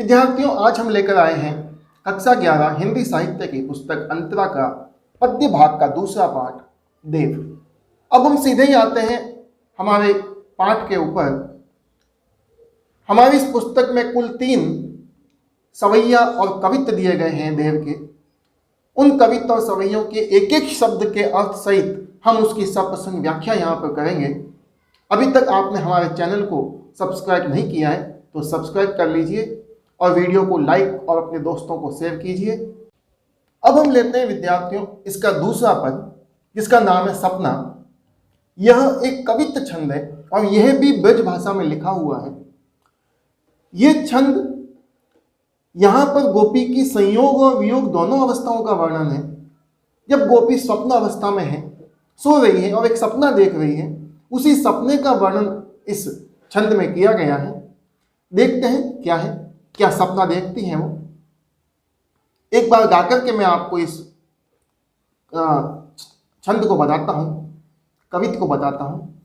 विद्यार्थियों, आज हम लेकर आए हैं कक्षा 11 हिंदी साहित्य की पुस्तक अंतरा का पद्य भाग का दूसरा पाठ देव। अब हम सीधे ही आते हैं हमारे पाठ के ऊपर। हमारी इस पुस्तक में कुल 3 सवैया और कवित्व दिए गए हैं देव के। उन कवित्व और सवैयों के एक एक शब्द के अर्थ सहित हम उसकी सप्रसंग व्याख्या यहाँ पर करेंगे। अभी तक आपने हमारे चैनल को सब्सक्राइब नहीं किया है तो सब्सक्राइब कर लीजिए और वीडियो को लाइक और अपने दोस्तों को शेयर कीजिए। अब हम लेते हैं विद्यार्थियों इसका दूसरा पद, जिसका नाम है सपना। यह एक कवित्व छंद है और यह भी ब्रज भाषा में लिखा हुआ है। यह छंद यहाँ पर गोपी की संयोग और वियोग दोनों अवस्थाओं का वर्णन है। जब गोपी स्वप्न अवस्था में है, सो रही है और एक सपना देख रही है, उसी सपने का वर्णन इस छंद में किया गया है। देखते हैं क्या है, क्या सपना देखती हैं वो। एक बार गाकर के मैं आपको इस छंद को बताता हूँ, कवित्व को बताता हूँ।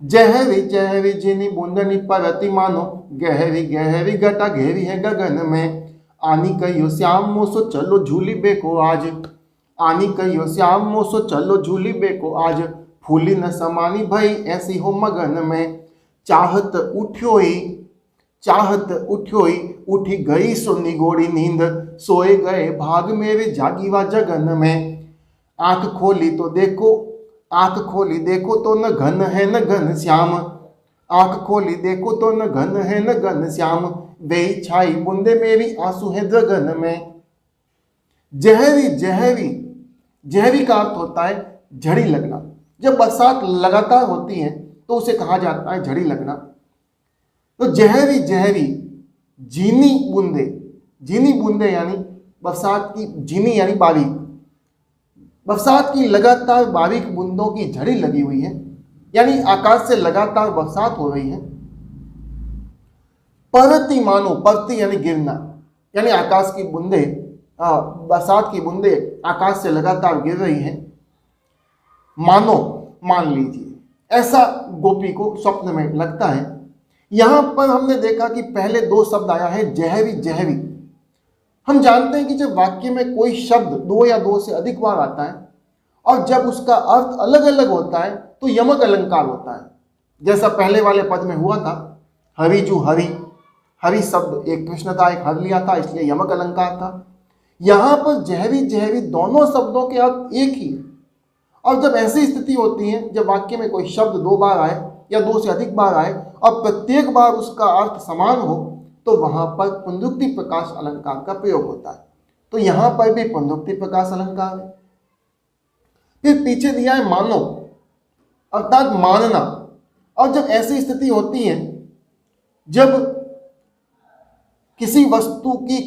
जहरी जहरी जिनी बूंदनी परति मानो, गहरी गहरी घटा घेरी है गगन में। आनी कहियो श्याम मोसो चलो झूली बेको आज, आनी कहियो श्याम मोसो चलो झूली बेको आज। फूली न समानी भई ऐसी हो मगन में। चाहत उठ्योई उठी गई सो निगोड़ी नींद, सोए गए भाग मेरे जागीवा जगन में। आंख खोली देखो तो न घन है न घन श्याम, आंख खोली देखो तो न घन है न घन श्याम। वे छाई बूंदे मेरी आंसू है गगन में। जहरी जहरी जहरी का अर्थ होता है झड़ी लगना। जब बरसात लगातार होती है तो उसे कहा जाता है झड़ी लगना। तो जहरी जहरी झीनी बूंदे यानी बरसात की, झीनी यानी बारीक, बरसात की लगातार बारीक बूंदों की झड़ी लगी हुई है, यानी आकाश से लगातार बरसात हो रही है। परति मानो, परति यानी गिरना, यानी आकाश की बूंदे, बरसात की बूंदे आकाश से लगातार गिर रही हैं। मानो, मान लीजिए, ऐसा गोपी को स्वप्न में लगता है। यहां पर हमने देखा कि पहले 2 शब्द आया है जहरी जहरी। हम जानते हैं कि जब वाक्य में कोई शब्द 2 या 2 से अधिक बार आता है और जब उसका अर्थ अलग अलग होता है तो यमक अलंकार होता है। जैसा पहले वाले पद में हुआ था, हरिजु हरि, हरि शब्द एक कृष्ण था, एक हर लिया था, इसलिए यमक अलंकार था। यहां पर जहरी जहरी दोनों शब्दों के अर्थ एक ही है। और जब ऐसी स्थिति होती है, जब वाक्य में कोई शब्द 2 बार आए या 2 से अधिक बार आए और प्रत्येक बार उसका अर्थ समान हो, तो वहां पर पुनरुक्ति प्रकाश अलंकार का प्रयोग होता है। तो यहां पर भी पुनरुक्ति प्रकाश अलंकार है। फिर पीछे दिया है मानो, अर्थात मानना। और जब ऐसी स्थिति होती है, जब किसी वस्तु की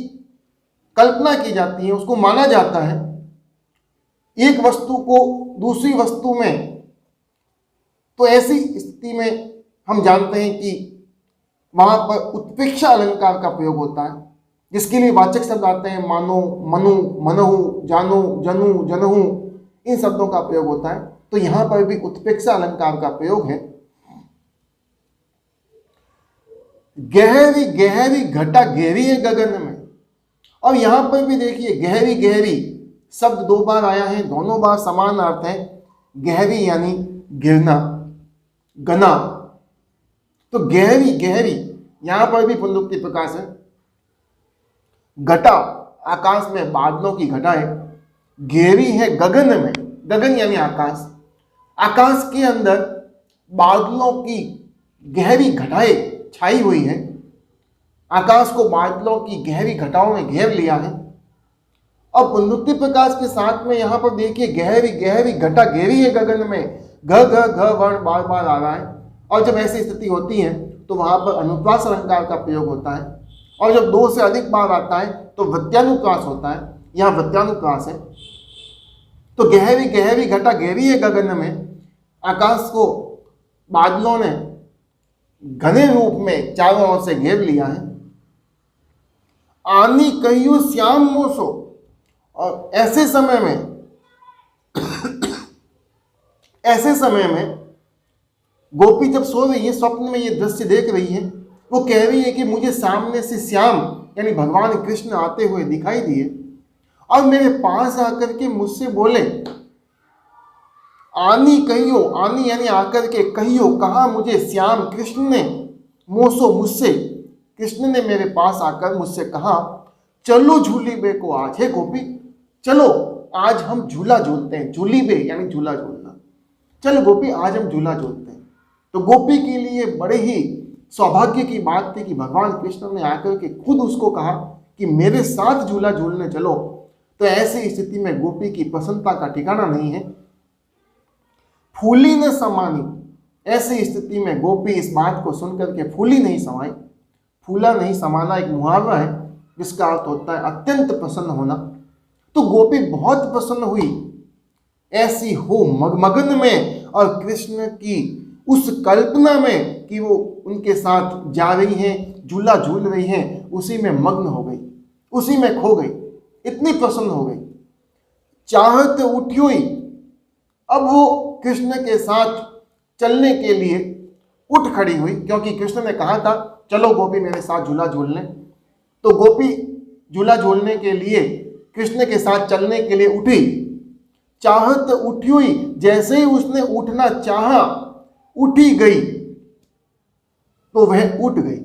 कल्पना की जाती है, उसको माना जाता है, एक वस्तु को दूसरी वस्तु में, तो ऐसी स्थिति में हम जानते हैं कि वहां पर उत्प्रेक्षा अलंकार का प्रयोग होता है, जिसके लिए वाचक शब्द आते हैं मानो, मनु, मनहु, जानो, जनु, जनहु, इन शब्दों का प्रयोग होता है। तो यहां पर भी उत्प्रेक्षा अलंकार का प्रयोग है। गहरी गहरी घटा घेरी है गगन में। और यहां पर भी देखिए गहरी गहरी शब्द 2 बार आया है, दोनों बार समान अर्थ है। गहरी यानी गिरना, गना। तो गहरी गहरी यहां पर भी पुनरुक्ति प्रकाश है। घटा, आकाश में बादलों की घटा है। घेरी है गगन में, गगन यानी आकाश, आकाश के अंदर बादलों की गहरी घटाएं छाई हुई है। आकाश को बादलों की गहरी घटाओं ने घेर लिया है। और पुनरुक्ति प्रकाश के साथ में यहां पर देखिए गहरी गहरी घटा घेरी है गगन में। घ घ घ वर्ण बार बार आ रहा है। और जब ऐसी स्थिति होती है तो वहां पर अनुप्रास अलंकार का प्रयोग होता है। और जब 2 से अधिक बार आता है तो वृत्यानुप्रास होता है। यहां वृत्यानुप्रास है। तो गहरी गहरी घटा घेरी है गगन में। आकाश को बादलों ने घने रूप में चारों ओर से घेर लिया है। आनी कहियो श्याम मोसो, और ऐसे समय में गोपी जब सो रही है, स्वप्न में ये दृश्य देख रही है, वो कह रही है कि मुझे सामने से श्याम यानी भगवान कृष्ण आते हुए दिखाई दिए और मेरे पास आकर के मुझसे बोले, आनी कहियो, आनी यानी आकर के कहियो, कहा मुझे श्याम कृष्ण ने, मोसो मुझसे, कृष्ण ने मेरे पास आकर मुझसे कहा, चलो झूली बे को आज। हे गोपी, चलो आज हम झूला झूलते हैं। झूली बे यानी झूला झूलना। चलो गोपी आज हम झूला झूलते हैं। तो गोपी के लिए बड़े ही सौभाग्य की बात थी कि भगवान कृष्ण ने आकर के खुद उसको कहा कि मेरे साथ झूला झूलने चलो। तो ऐसी स्थिति में गोपी की प्रसन्नता का ठिकाना नहीं है। फूली न समानी, ऐसी स्थिति में गोपी इस बात को सुनकर के फूली नहीं समाई। फूला नहीं समाना एक मुहावरा है जिसका अर्थ होता है अत्यंत प्रसन्न होना। तो गोपी बहुत प्रसन्न हुई, ऐसी हो मगन में, और कृष्ण की उस कल्पना में कि वो उनके साथ जा रही हैं, झूला झूल रही हैं, उसी में मग्न हो गई, उसी में खो गई, इतनी प्रसन्न हो गई। चाहत उठ्योई, अब वो कृष्ण के साथ चलने के लिए उठ खड़ी हुई, क्योंकि कृष्ण ने कहा था चलो गोपी मेरे साथ झूला झूलने। तो गोपी झूला झूलने के लिए कृष्ण के साथ चलने के लिए उठी। चाहत उठ्योई, जैसे ही उसने उठना चाहा, उठी गई, तो वह उठ गई।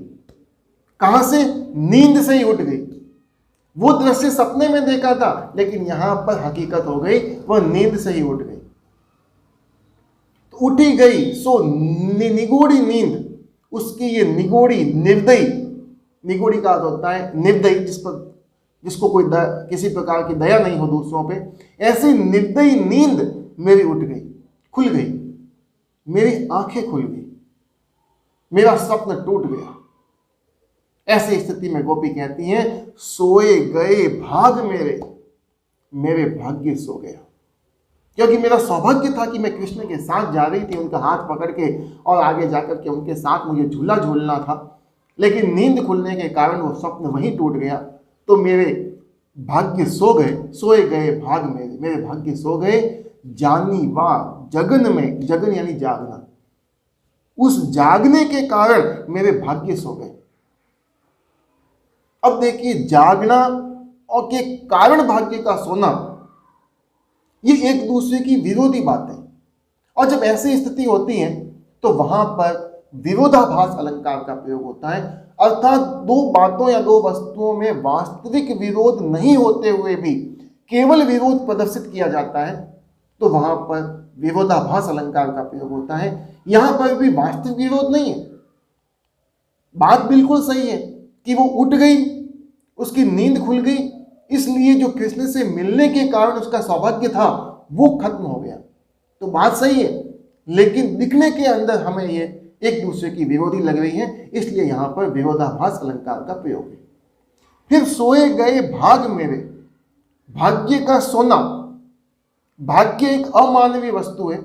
कहां से? नींद से ही उठ गई। वो दृश्य सपने में देखा था, लेकिन यहां पर हकीकत हो गई, वह नींद से ही उठ गई। तो उठी गई सो निगूढ़ी नींद, उसकी ये निगूढ़ी निर्दयी, निगूढ़ी का अर्थ होता है निर्दयी, जिसको कोई किसी प्रकार की दया नहीं हो दूसरों पे, ऐसी निर्दयी नींद मेरी उठ गई, खुल गई, मेरी आंखें खुल गई, मेरा स्वप्न टूट गया। ऐसी स्थिति में गोपी कहती हैं, सोए गए भाग मेरे, मेरे भाग्य सो गया। क्योंकि मेरा सौभाग्य था कि मैं कृष्ण के साथ जा रही थी, उनका हाथ पकड़ के, और आगे जाकर के उनके साथ मुझे झूला झूलना था, लेकिन नींद खुलने के कारण वो स्वप्न वहीं टूट गया। तो मेरे भाग्य सो गए, सोए गए भाग मेरे, मेरे भाग्य सो गए। जानी वा जगन में, जगन यानी जागना, उस जागने के कारण मेरे भाग्य सो गए। अब देखिए, जागना और के कारण भाग्य का सोना, ये एक दूसरे की विरोधी बातें, और जब ऐसी स्थिति होती है तो वहां पर विरोधाभास अलंकार का प्रयोग होता है। अर्थात दो बातों या दो वस्तुओं में वास्तविक विरोध नहीं होते हुए भी केवल विरोध प्रदर्शित किया जाता है, तो वहां पर विरोधाभास अलंकार का प्रयोग होता है। यहां पर भी वास्तविक विरोध नहीं है, बात बिल्कुल सही है कि वो उठ गई, उसकी नींद खुल गई, इसलिए जो कृष्ण से मिलने के कारण उसका सौभाग्य था वो खत्म हो गया। तो बात सही है, लेकिन दिखने के अंदर हमें ये एक दूसरे की विरोधी लग रही है, इसलिए यहां पर विरोधाभास अलंकार का प्रयोग है। फिर सोए गए भाग मेरे, भाग्य का सोना, भाग्य एक अमानवीय वस्तु है।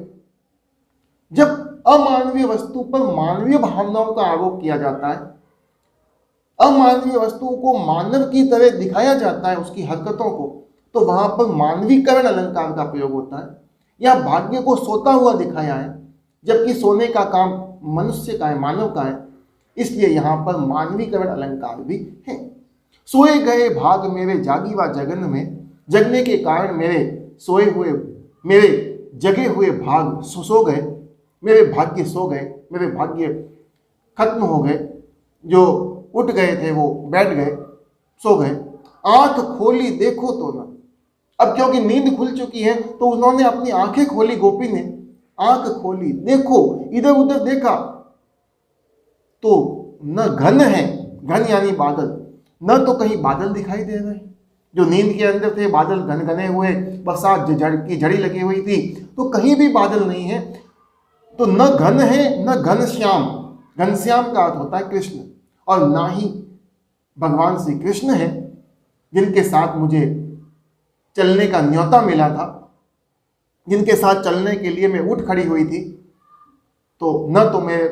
जब अमानवीय वस्तु पर मानवीय भावनाओं का आरोप किया जाता है, अमानवीय वस्तुओं को मानव की तरह दिखाया जाता है, उसकी हरकतों को, तो वहां पर मानवीकरण अलंकार का प्रयोग होता है। या भाग्य को सोता हुआ दिखाया है, जबकि सोने का काम मनुष्य का है, मानव का है, इसलिए यहां पर मानवीकरण अलंकार भी है। सोए गए भाग मेरे जागी व जगन में, जगने के कारण मेरे सोए हुए, मेरे जगे हुए भाग सो गए, मेरे भाग्य सो गए, मेरे भाग्य खत्म हो गए, जो उठ गए थे वो बैठ गए, सो गए। आंख खोली देखो तो ना, अब क्योंकि नींद खुल चुकी है तो उन्होंने अपनी आंखें खोली, गोपी ने आंख खोली, देखो, इधर उधर देखा तो न घन है, घन यानी बादल, न तो कहीं बादल दिखाई दे रहे हैं, जो नींद के अंदर थे बादल घन घने हुए, बरसात की जड़ी लगी हुई थी, तो कहीं भी बादल नहीं है। तो न घन है न घनश्याम, घनश्याम का अर्थ होता है कृष्ण, और ना ही भगवान श्री कृष्ण है जिनके साथ मुझे चलने का न्योता मिला था, जिनके साथ चलने के लिए मैं उठ खड़ी हुई थी। तो न तो मेरे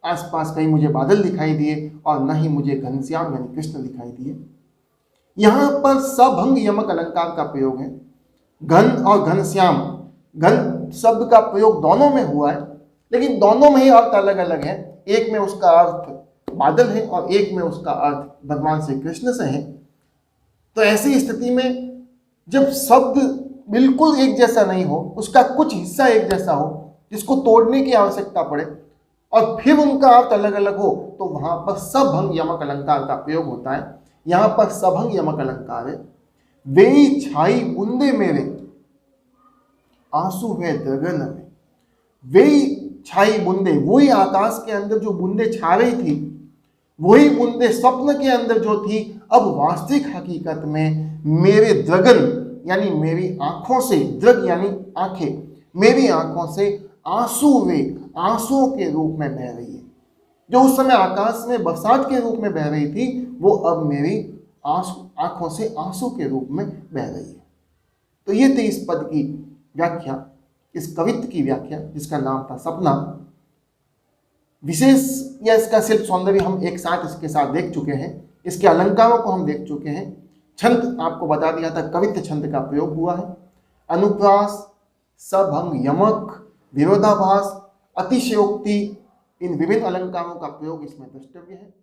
आसपास कहीं मुझे बादल दिखाई दिए और न ही मुझे घनश्याम यानी कृष्ण दिखाई दिए। यहां पर सभंग यमक अलंकार का प्रयोग है। घन और घनश्याम, घन शब्द का प्रयोग दोनों में हुआ है, लेकिन दोनों में ही अर्थ अलग अलग है। एक में उसका अर्थ बादल है और एक में उसका अर्थ भगवान श्री कृष्ण से है। तो ऐसी स्थिति में जब शब्द बिल्कुल एक जैसा नहीं हो, उसका कुछ हिस्सा एक जैसा हो जिसको तोड़ने की आवश्यकता पड़े और फिर उनका अर्थ अलग अलग हो, तो वहां पर सभंग यमक अलंकार का प्रयोग होता है। यहां पर सभंग यमक अलंकार है। वे छाई बूंदे मेरे आंसू है गगन में। वे छाई बूंदे, वही आकाश के अंदर जो बूंदे छा रही थी, वही बूंदे स्वप्न के अंदर जो थी, अब वास्तविक हकीकत में मेरे द्रगन यानी मेरी आंखों से, द्रग यानी आंखें, मेरी आंखों से आंसू वे आंसुओं के रूप में बह रही है। जो उस समय आकाश में बरसात के रूप में बह रही थी, वो अब मेरी आंखों से आंसू के रूप में बह रही है। तो ये थी इस पद की व्याख्या, इस कवित्व की व्याख्या जिसका नाम था सपना। विशेष या इसका शिल्प सौंदर्य हम एक साथ इसके साथ देख चुके हैं, इसके अलंकारों को हम देख चुके हैं। छंद आपको बता दिया था, कवित्व छंद का प्रयोग हुआ है। अनुप्रास, सभंग, यमक, विरोधाभास, अतिशयोक्ति, इन विभिन्न अलंकारों का प्रयोग इसमें द्रष्टव्य है।